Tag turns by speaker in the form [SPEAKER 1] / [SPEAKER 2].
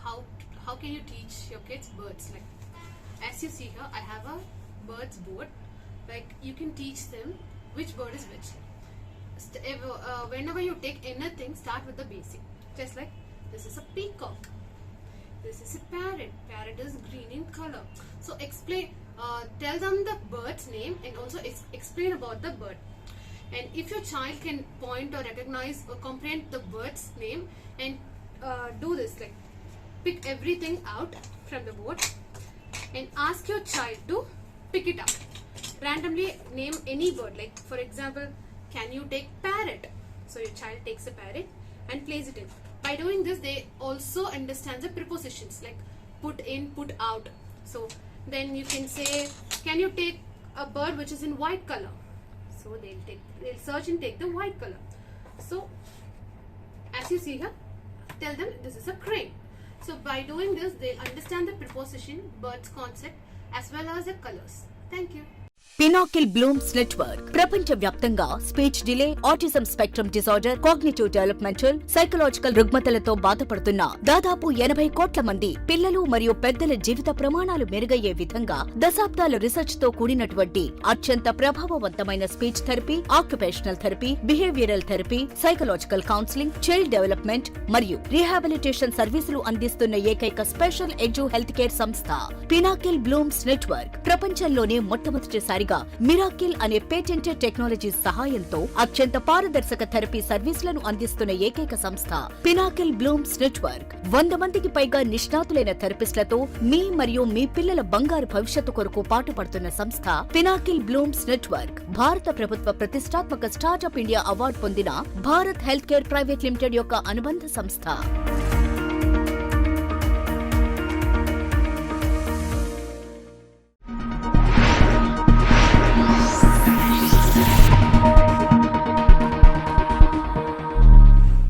[SPEAKER 1] how can you teach your kids birds? Like as you see here, I have a birds board. Like you can teach them which bird is which. Whenever you take anything, start with the basic. Just like this is a peacock, this is a parrot. Parrot is green in color. So explain, tell them the bird's name and also explain about the bird. And if your child can point or recognize or comprehend the bird's name and do this, like pick everything out from the board and ask your child to pick it up. Randomly name any bird. Like for example, can you take parrot? So your child takes a parrot and plays it in. By doing this, they also understand the prepositions like put in, put out. So then you can say, can you take a bird which is in white color? So they'll search and take the white color. So as you see here, tell them this is a crane. So by doing this, they'll understand the preposition, bird's concept as well as the colors. Thank you.
[SPEAKER 2] Pinnacle Blooms Network ప్రపంచ వ్యాప్తంగా speech delay, autism spectrum disorder, cognitive developmental, psychological రుగ్మతలతో బాధపడుతున్న దాదాపు 80 కోట్ల మంది పిల్లలు మరియు పెద్దల జీవిత ప్రమాణాలు మెరుగయ్యే విధంగా దశాబ్దాల రీసెర్చ్ తో కూడినటువంటి అత్యంత ప్రభావవంతమైన speech therapy, occupational therapy, behavioural therapy, psychological counselling, child development మరియు రీహాబిలిటేషన్ సర్వీసులు అందిస్తున్న ఏకైక స్పెషల్ ఎడ్యు హెల్త్ కేర్ సంస్థ పినాకిల్ బ్లూమ్స్ నెట్వర్క్. ప్రపంచంలోనే మొట్టమొదటిసారి మిరాకిల్ అనే పేటెంటెడ్ టెక్నాలజీ సహాయంతో అత్యంత పారదర్శక థెరపీ సర్వీసులను అందిస్తున్న ఏకైక సంస్థ పినాకిల్ బ్లూమ్స్ నెట్వర్క్. 100 మందికి పైగా నిష్ణాతులైన థెరపిస్టులతో మీ మరియు మీ పిల్లల బంగారు భవిష్యత్తు కొరకు పాటుపడుతున్న సంస్థ పినాకిల్ బ్లూమ్స్ నెట్వర్క్. భారత ప్రభుత్వ ప్రతిష్టాత్మక స్టార్టప్ ఇండియా అవార్డు పొందిన Bharat health care private limited యొక్క అనుబంధ సంస్థ.